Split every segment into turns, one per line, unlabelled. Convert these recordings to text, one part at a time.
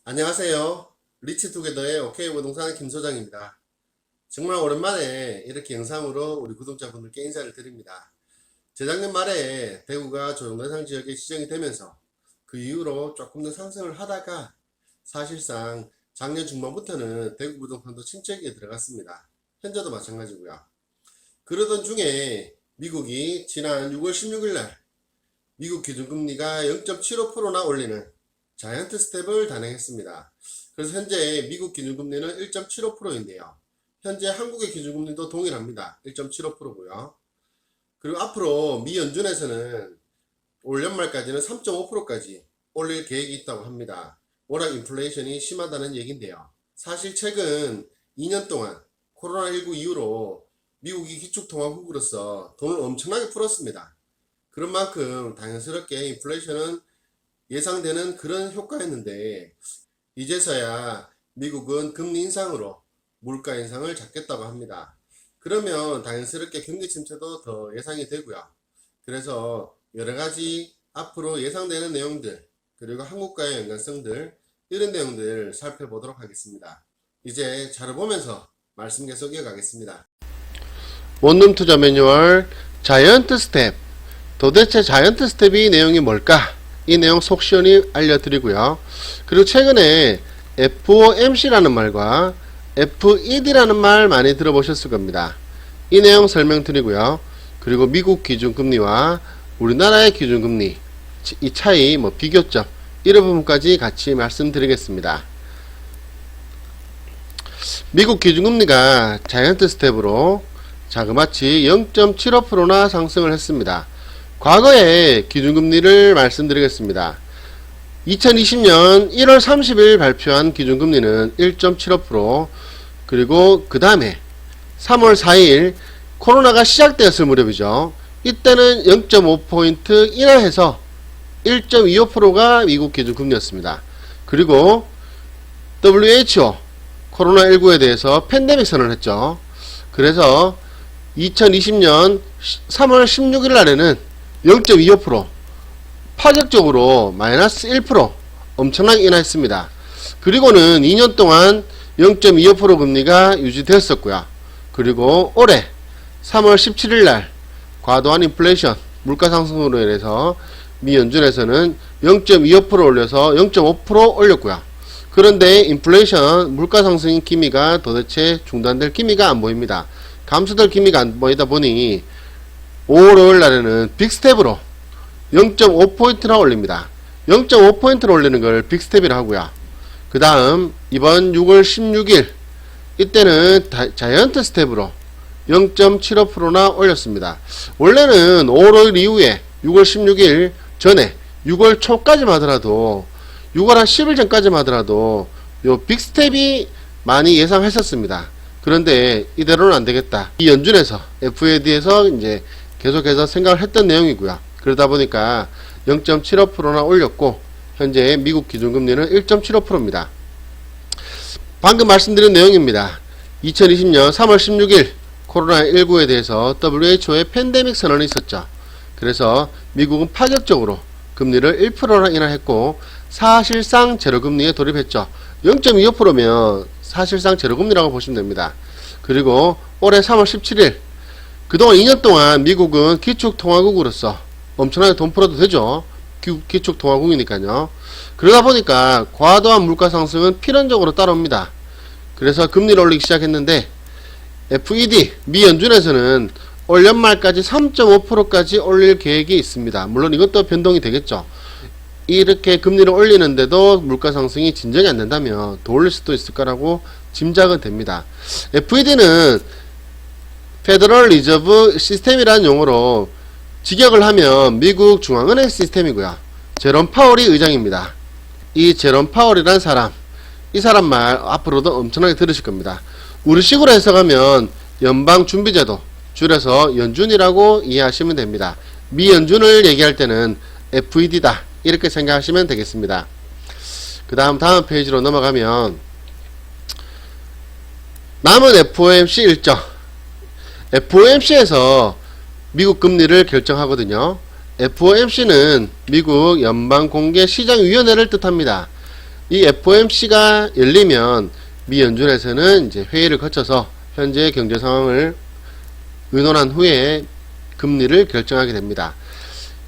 안녕하세요. 리치투게더의 OK 부동산 김소장입니다. 정말 오랜만에 이렇게 영상으로 우리 구독자분들께 인사를 드립니다. 재작년 말에 대구가 조정대상 지역에 지정이 되면서 그 이후로 조금 더 상승을 하다가 사실상 작년 중반부터는 대구 부동산도 침체기에 들어갔습니다. 현재도 마찬가지고요. 그러던 중에 미국이 지난 6월 16일 날 미국 기준금리가 0.75%나 올리는 자이언트 스텝을 단행했습니다. 그래서 현재 미국 기준금리는 1.75%인데요. 현재 한국의 기준금리도 동일합니다. 1.75%고요. 그리고 앞으로 미 연준에서는 올 연말까지는 3.5%까지 올릴 계획이 있다고 합니다. 워낙 인플레이션이 심하다는 얘긴데요. 사실 최근 2년 동안 코로나19 이후로 미국이 기축통화국으로서 돈을 엄청나게 풀었습니다. 그런 만큼 당연스럽게 인플레이션은 예상되는 그런 효과였는데 이제서야 미국은 금리 인상으로 물가 인상을 잡겠다고 합니다. 그러면 당연스럽게 경기 침체도 더 예상이 되고요. 그래서 여러가지 앞으로 예상되는 내용들 그리고 한국과의 연관성들 이런 내용들 살펴보도록 하겠습니다. 이제 자료 보면서 말씀 계속 이어가겠습니다. 원룸 투자 매뉴얼 자이언트 스텝. 도대체 자이언트 스텝이 내용이 뭘까? 이 내용 속 시원히 알려드리고요. 그리고 최근에 FOMC라는 말과 FED라는 말 많이 들어보셨을 겁니다. 이 내용 설명드리고요. 그리고 미국 기준금리와 우리나라의 기준금리 이 차이 비교점 이런 부분까지 같이 말씀드리겠습니다. 미국 기준금리가 자이언트 스텝으로 자그마치 0.75%나 상승을 했습니다. 과거의 기준금리를 말씀드리겠습니다. 2020년 1월 30일 발표한 기준금리는 1.75% 그리고 그 다음에 3월 4일 코로나가 시작되었을 무렵이죠. 이때는 0.5포인트 인하해서 1.25%가 미국 기준금리였습니다. 그리고 WHO 코로나19에 대해서 팬데믹 선언을 했죠. 그래서 2020년 3월 16일 날에는 0.25% 파격적으로 마이너스 1% 엄청나게 인하했습니다. 그리고는 2년 동안 0.25% 금리가 유지되었었고요. 그리고 올해 3월 17일 날 과도한 인플레이션 물가 상승으로 인해서 미 연준에서는 0.25% 올려서 0.5% 올렸고요. 그런데 인플레이션 물가 상승 기미가 도대체 중단될 기미가 안 보입니다. 감소될 기미가 안 보이다 보니 5월 5일 날에는 빅스텝으로 0.5포인트나 올립니다. 0.5포인트를 올리는 걸 빅스텝이라 하고요. 그 다음 이번 6월 16일 이때는 자이언트 스텝으로 0.75%나 올렸습니다. 원래는 5월 5일 이후에 6월 16일 전에 6월 초까지만 하더라도 6월 한 10일 전까지만 하더라도 요 빅스텝이 많이 예상했었습니다. 그런데 이대로는 안되겠다. 이 연준에서 FED에서 이제 계속해서 생각을 했던 내용이고요. 그러다 보니까 0.75%나 올렸고 현재 미국 기준금리는 1.75%입니다. 방금 말씀드린 내용입니다. 2020년 3월 16일 코로나19에 대해서 WHO의 팬데믹 선언이 있었죠. 그래서 미국은 파격적으로 금리를 1%나 인하했고 사실상 제로금리에 돌입했죠. 0.25%면 사실상 제로금리라고 보시면 됩니다. 그리고 올해 3월 17일 그동안 2년 동안 미국은 기축통화국으로서 엄청나게 돈 풀어도 되죠. 기축통화국이니까요. 그러다 보니까 과도한 물가 상승은 필연적으로 따라옵니다. 그래서 금리를 올리기 시작했는데 FED, 미 연준에서는 올 연말까지 3.5%까지 올릴 계획이 있습니다. 물론 이것도 변동이 되겠죠. 이렇게 금리를 올리는데도 물가 상승이 진정이 안 된다면 더 올릴 수도 있을 거라고 짐작은 됩니다. FED는 페더럴 리저브 시스템이라는 용어로 직역을 하면 미국 중앙은행 시스템이고요. 제롬 파월이 의장입니다. 이 제롬 파월이라는 사람, 이 사람 말 앞으로도 엄청나게 들으실 겁니다. 우리식으로 해석하면 연방준비제도, 줄여서 연준이라고 이해하시면 됩니다. 미 연준을 얘기할 때는 FED다 이렇게 생각하시면 되겠습니다. 그 다음 페이지로 넘어가면 남은 FOMC 일정, FOMC에서 미국 금리를 결정하거든요. FOMC는 미국 연방공개시장위원회를 뜻합니다. 이 FOMC가 열리면 미 연준에서는 이제 회의를 거쳐서 현재 경제 상황을 의논한 후에 금리를 결정하게 됩니다.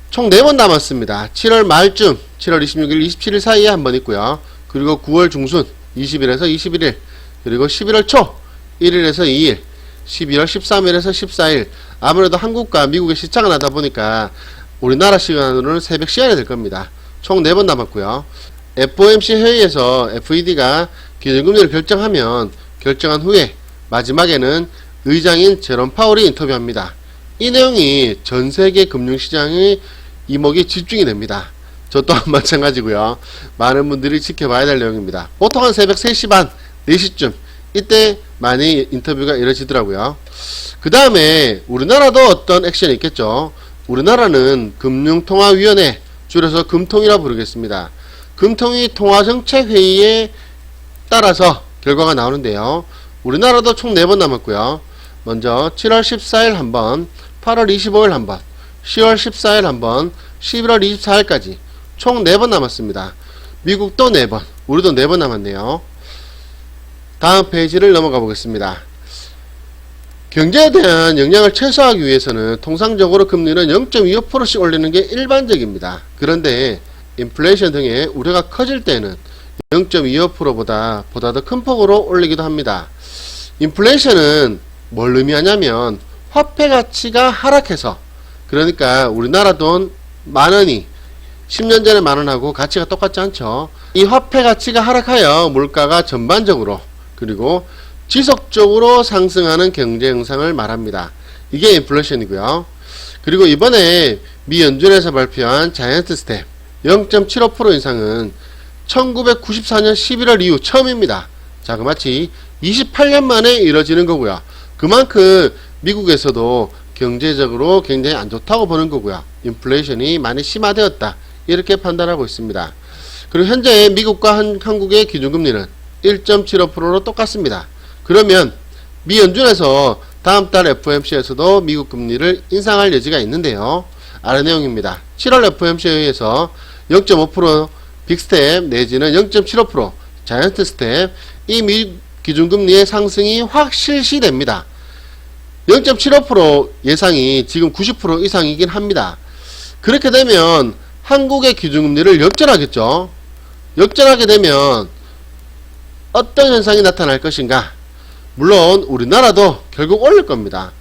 총 4번 남았습니다. 7월 말쯤, 7월 26일, 27일 사이에 한 번 있고요. 그리고 9월 중순, 20일에서 21일, 그리고 11월 초, 1일에서 2일, 12월 13일에서 14일. 아무래도 한국과 미국의 시차가 나다 보니까 우리나라 시간으로는 새벽 시간이 될 겁니다. 총 4번 남았고요. FOMC 회의에서 FED가 기준금리를 결정하면 결정한 후에 마지막에는 의장인 제롬 파월이 인터뷰합니다. 이 내용이 전세계 금융시장의 이목이 집중이 됩니다. 저 또한 마찬가지고요. 많은 분들이 지켜봐야 될 내용입니다. 보통 한 새벽 3시 반, 4시쯤 이때 많이 인터뷰가 이루어지더라고요. 그 다음에 우리나라도 어떤 액션이 있겠죠. 우리나라는 금융통화위원회, 줄여서 금통이라 부르겠습니다. 금통위 통화정책회의에 따라서 결과가 나오는데요. 우리나라도 총 4번 남았고요. 먼저 7월 14일 한번, 8월 25일 한번, 10월 14일 한번, 11월 24일까지 총 4번 남았습니다. 미국도 4번, 우리도 4번 남았네요. 다음 페이지를 넘어가 보겠습니다. 경제에 대한 영향을 최소화하기 위해서는 통상적으로 금리는 0.25%씩 올리는 게 일반적입니다. 그런데 인플레이션 등의 우려가 커질 때는 0.25%보다 더 큰 폭으로 올리기도 합니다. 인플레이션은 뭘 의미하냐면 화폐 가치가 하락해서, 그러니까 우리나라 돈 만원이 10년 전에 만원하고 가치가 똑같지 않죠. 이 화폐 가치가 하락하여 물가가 전반적으로 그리고 지속적으로 상승하는 경제 현상을 말합니다. 이게 인플레이션이고요. 그리고 이번에 미 연준에서 발표한 자이언트 스텝 0.75% 인상은 1994년 11월 이후 처음입니다. 자그마치 28년 만에 이뤄지는 거고요. 그만큼 미국에서도 경제적으로 굉장히 안 좋다고 보는 거고요. 인플레이션이 많이 심화되었다, 이렇게 판단하고 있습니다. 그리고 현재 미국과 한국의 기준금리는 1.75%로 똑같습니다. 그러면 미 연준에서 다음 달 FOMC에서도 미국 금리를 인상할 여지가 있는데요. 아래 내용입니다. 7월 FOMC에 의해서 0.5% 빅스텝 내지는 0.75% 자이언트 스텝, 이 미 기준금리의 상승이 확 실시됩니다. 0.75% 예상이 지금 90% 이상이긴 합니다. 그렇게 되면 한국의 기준금리를 역전하겠죠. 역전하게 되면 어떤 현상이 나타날 것인가? 물론 우리나라도 결국 올릴 겁니다.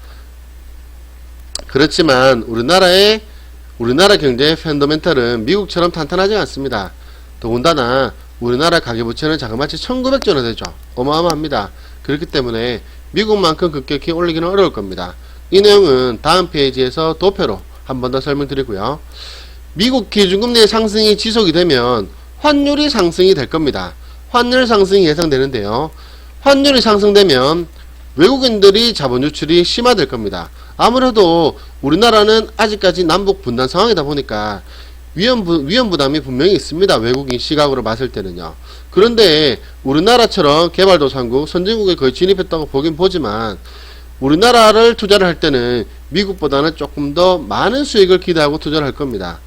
그렇지만 우리나라 경제의 펀더멘털은 미국처럼 탄탄하지 않습니다. 더군다나 우리나라 가계부채는 자그마치 1900조 원 되죠. 어마어마합니다. 그렇기 때문에 미국만큼 급격히 올리기는 어려울 겁니다. 이 내용은 다음 페이지에서 도표로 한 번 더 설명드리고요. 미국 기준금리의 상승이 지속이 되면 환율이 상승이 될 겁니다. 환율 상승이 예상되는데요. 환율이 상승되면 외국인들이 자본 유출이 심화될 겁니다. 아무래도 우리나라는 아직까지 남북 분단 상황이다 보니까 위험 부담이 분명히 있습니다. 외국인 시각으로 봤을 때는요. 그런데 우리나라처럼 개발도상국, 선진국에 거의 진입했다고 보긴 보지만 우리나라를 투자를 할 때는 미국보다는 조금 더 많은 수익을 기대하고 투자를 할 겁니다.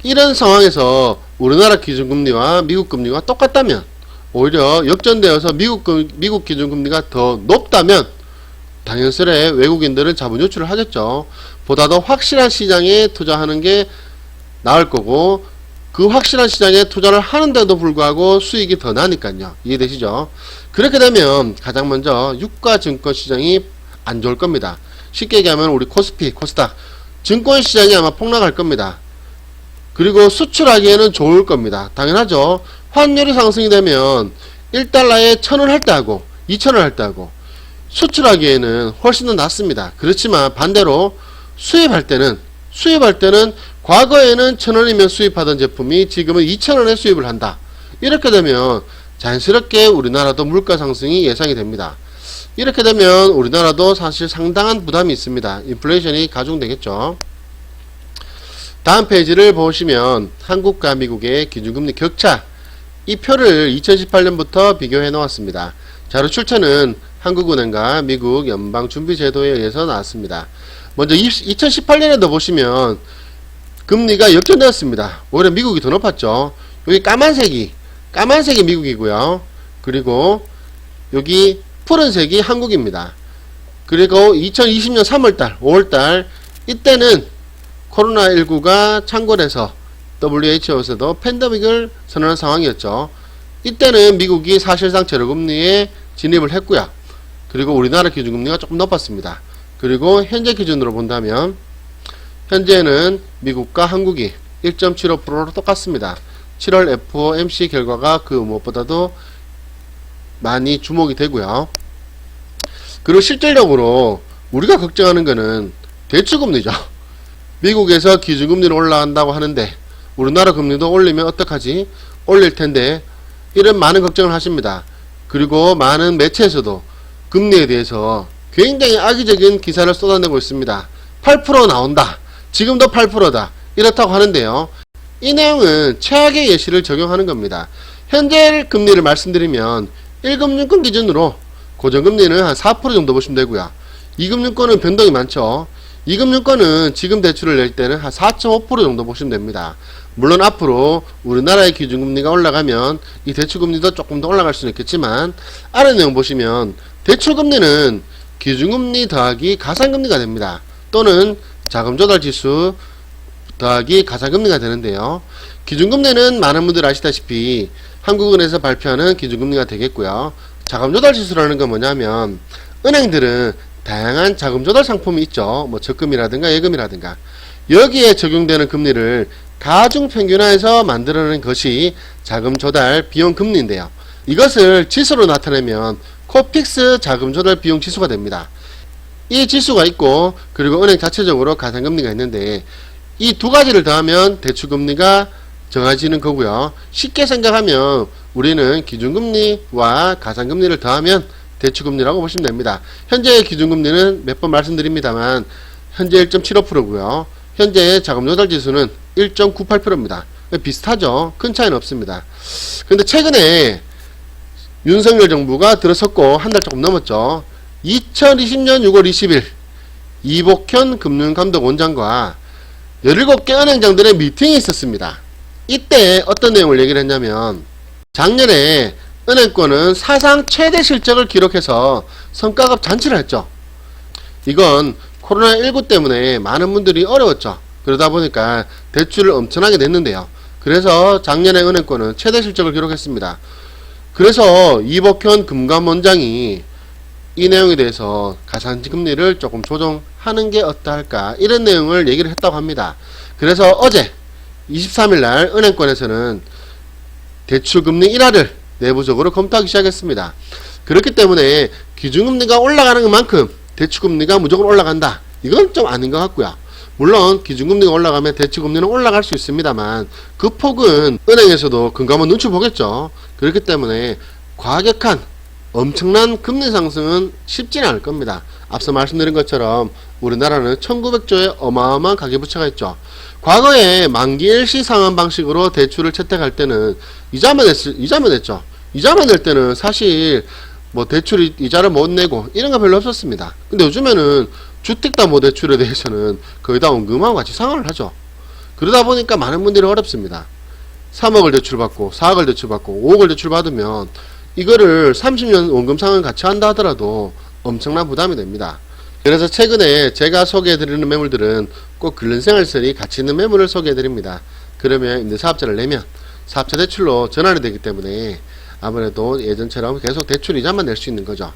이런 상황에서 우리나라 기준금리와 미국 금리가 똑같다면, 오히려 역전되어서 미국 기준금리가 더 높다면 당연스레 외국인들은 자본 유출을 하겠죠. 보다 더 확실한 시장에 투자하는 게 나을 거고, 그 확실한 시장에 투자를 하는데도 불구하고 수익이 더 나니까요. 이해되시죠? 그렇게 되면 가장 먼저 유가 증권 시장이 안 좋을 겁니다. 쉽게 얘기하면 우리 코스피, 코스닥 증권 시장이 아마 폭락할 겁니다. 그리고 수출하기에는 좋을 겁니다. 당연하죠. 환율이 상승이 되면 1달러에 1000원 할 때 하고 2000원 할 때 하고 수출하기에는 훨씬 더 낫습니다. 그렇지만 반대로 수입할 때는 과거에는 1000원이면 수입하던 제품이 지금은 2000원에 수입을 한다. 이렇게 되면 자연스럽게 우리나라도 물가 상승이 예상이 됩니다. 이렇게 되면 우리나라도 사실 상당한 부담이 있습니다. 인플레이션이 가중되겠죠. 다음 페이지를 보시면 한국과 미국의 기준금리 격차, 이 표를 2018년부터 비교해 놓았습니다. 자료 출처는 한국은행과 미국 연방준비제도에 의해서 나왔습니다. 먼저 2018년에도 보시면 금리가 역전되었습니다. 오히려 미국이 더 높았죠. 여기 까만색이 까만색이 미국이고요. 그리고 여기 푸른색이 한국입니다. 그리고 2020년 3월달, 5월달 이때는 코로나19가 창궐해서 WHO에서도 팬데믹을 선언한 상황이었죠. 이때는 미국이 사실상 제로금리에 진입을 했고요. 그리고 우리나라 기준금리가 조금 높았습니다. 그리고 현재 기준으로 본다면 현재는 미국과 한국이 1.75%로 똑같습니다. 7월 FOMC 결과가 그 무엇보다도 많이 주목이 되고요. 그리고 실질적으로 우리가 걱정하는 것은 대출금리죠. 미국에서 기준금리를 올라간다고 하는데 우리나라 금리도 올리면 어떡하지? 올릴 텐데 이런 많은 걱정을 하십니다. 그리고 많은 매체에서도 금리에 대해서 굉장히 악의적인 기사를 쏟아내고 있습니다. 8% 나온다. 지금도 8%다. 이렇다고 하는데요. 이 내용은 최악의 예시를 적용하는 겁니다. 현재 금리를 말씀드리면 1금융권 기준으로 고정금리는 한 4% 정도 보시면 되고요. 2금융권은 변동이 많죠. 2금융권은 지금 대출을 낼 때는 한 4.5% 정도 보시면 됩니다. 물론 앞으로 우리나라의 기준금리가 올라가면 이 대출금리도 조금 더 올라갈 수는 있겠지만 아래 내용 보시면 대출금리는 기준금리 더하기 가산금리가 됩니다. 또는 자금조달지수 더하기 가산금리가 되는데요. 기준금리는 많은 분들 아시다시피 한국은행에서 발표하는 기준금리가 되겠고요. 자금조달지수라는 건 뭐냐면 은행들은 다양한 자금조달 상품이 있죠. 뭐 적금이라든가 예금이라든가 여기에 적용되는 금리를 가중평균화해서 만들어낸 것이 자금조달 비용금리인데요. 이것을 지수로 나타내면 코픽스 자금조달 비용 지수가 됩니다. 이 지수가 있고 그리고 은행 자체적으로 가산금리가 있는데 이 두 가지를 더하면 대출금리가 정해지는 거고요. 쉽게 생각하면 우리는 기준금리와 가산금리를 더하면 대출금리라고 보시면 됩니다. 현재 기준금리는 몇 번 말씀드립니다만 현재 1.75%고요. 현재 자금조달지수는 1.98%입니다. 비슷하죠. 큰 차이는 없습니다. 그런데 최근에 윤석열 정부가 들어섰고 한 달 조금 넘었죠. 2020년 6월 20일 이복현 금융감독원장과 17개 은행장들의 미팅이 있었습니다. 이때 어떤 내용을 얘기를 했냐면 작년에 은행권은 사상 최대 실적을 기록해서 성과급 잔치를 했죠. 이건 코로나19 때문에 많은 분들이 어려웠죠. 그러다 보니까 대출을 엄청나게 냈는데요. 그래서 작년에 은행권은 최대 실적을 기록했습니다. 그래서 이복현 금감원장이 이 내용에 대해서 가산금리를 조금 조정하는 게 어떠할까 이런 내용을 얘기를 했다고 합니다. 그래서 어제 23일날 은행권에서는 대출금리 인하를 내부적으로 검토하기 시작했습니다. 그렇기 때문에 기준금리가 올라가는 것만큼 대출금리가 무조건 올라간다. 이건 좀 아닌 것 같고요. 물론 기준금리가 올라가면 대출금리는 올라갈 수 있습니다만 그 폭은 은행에서도 금감원 눈치 보겠죠. 그렇기 때문에 과격한 엄청난 금리 상승은 쉽지는 않을 겁니다. 앞서 말씀드린 것처럼 우리나라는 1900조의 어마어마한 가계부채가 있죠. 과거에 만기 일시 상환 방식으로 대출을 채택할 때는 이자만 냈죠. 이자만 낼 때는 사실 뭐 대출 이자를 못 내고 이런 거 별로 없었습니다. 근데 요즘에는 주택담보대출에 대해서는 거의 다 원금하고 같이 상환을 하죠. 그러다 보니까 많은 분들이 어렵습니다. 3억을 대출받고 4억을 대출받고 5억을 대출받으면 이거를 30년 원금 상환 같이 한다 하더라도 엄청난 부담이 됩니다. 그래서 최근에 제가 소개해드리는 매물들은 꼭 근른생활설이 같이 있는 매물을 소개해드립니다. 그러면 임대사업자를 내면 사업자 대출로 전환이 되기 때문에 아무래도 예전처럼 계속 대출 이자만 낼 수 있는 거죠.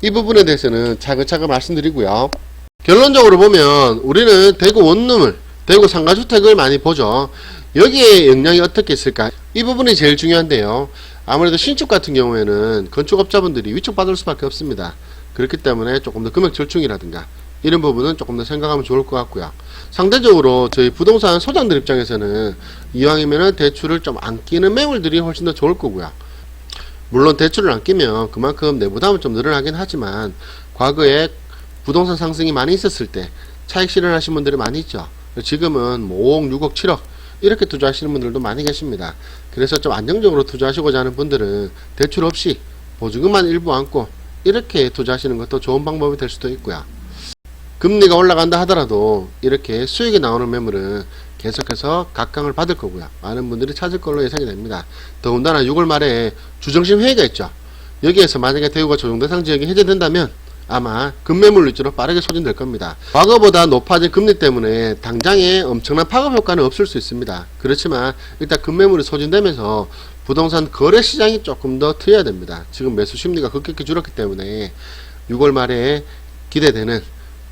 이 부분에 대해서는 차근차근 말씀드리고요. 결론적으로 보면 우리는 대구 원룸을, 대구 상가주택을 많이 보죠. 여기에 영향이 어떻게 있을까? 이 부분이 제일 중요한데요. 아무래도 신축 같은 경우에는 건축업자분들이 위축받을 수밖에 없습니다. 그렇기 때문에 조금 더 금액 절충이라든가 이런 부분은 조금 더 생각하면 좋을 것 같고요. 상대적으로 저희 부동산 소장들 입장에서는 이왕이면은 대출을 좀 안 끼는 매물들이 훨씬 더 좋을 거고요. 물론 대출을 안 끼면 그만큼 내 부담은 좀 늘어나긴 하지만 과거에 부동산 상승이 많이 있었을 때 차익 실현하신 분들이 많이 있죠. 지금은 뭐 5억, 6억, 7억 이렇게 투자하시는 분들도 많이 계십니다. 그래서 좀 안정적으로 투자하시고자 하는 분들은 대출 없이 보증금만 일부 안고 이렇게 투자하시는 것도 좋은 방법이 될 수도 있고요. 금리가 올라간다 하더라도 이렇게 수익이 나오는 매물은 계속해서 각광을 받을 거고요. 많은 분들이 찾을 걸로 예상이 됩니다. 더군다나 6월 말에 주정심 회의가 있죠. 여기에서 만약에 대구가 조정대상 지역이 해제된다면 아마 급매물 위주로 빠르게 소진될 겁니다. 과거보다 높아진 금리 때문에 당장에 엄청난 파급 효과는 없을 수 있습니다. 그렇지만 일단 급매물이 소진되면서 부동산 거래 시장이 조금 더 트여야 됩니다. 지금 매수 심리가 급격히 줄었기 때문에 6월 말에 기대되는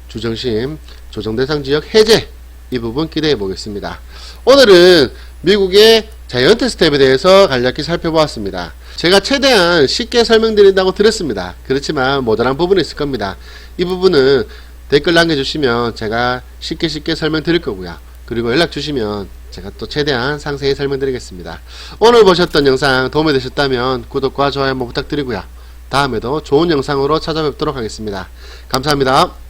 주정심 조정대상 지역 해제, 이 부분 기대해 보겠습니다. 오늘은 미국의 자이언트 스텝에 대해서 간략히 살펴보았습니다. 제가 최대한 쉽게 설명드린다고 드렸습니다. 그렇지만 모자란 부분이 있을 겁니다. 이 부분은 댓글 남겨주시면 제가 쉽게 설명드릴 거고요. 그리고 연락 주시면 제가 또 최대한 상세히 설명드리겠습니다. 오늘 보셨던 영상 도움이 되셨다면 구독과 좋아요 한번 부탁드리고요. 다음에도 좋은 영상으로 찾아뵙도록 하겠습니다. 감사합니다.